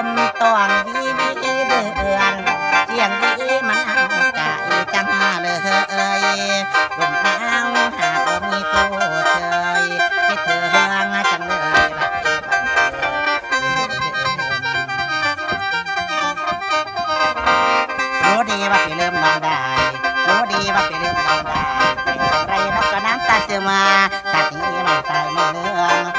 มตองวีเดือนเสียงวีมันเอากะจังเลยลมหนาวหากบ่มีผู้เชยคิดถึงจังเลยรู้ดีว่าพี่เริ่มมองได้รู้ดีว่าพี่เริ่มมองได้เป็นไรนกก็น้ำตาเสือมาชาตินี้ไม่ตายไม่เลือง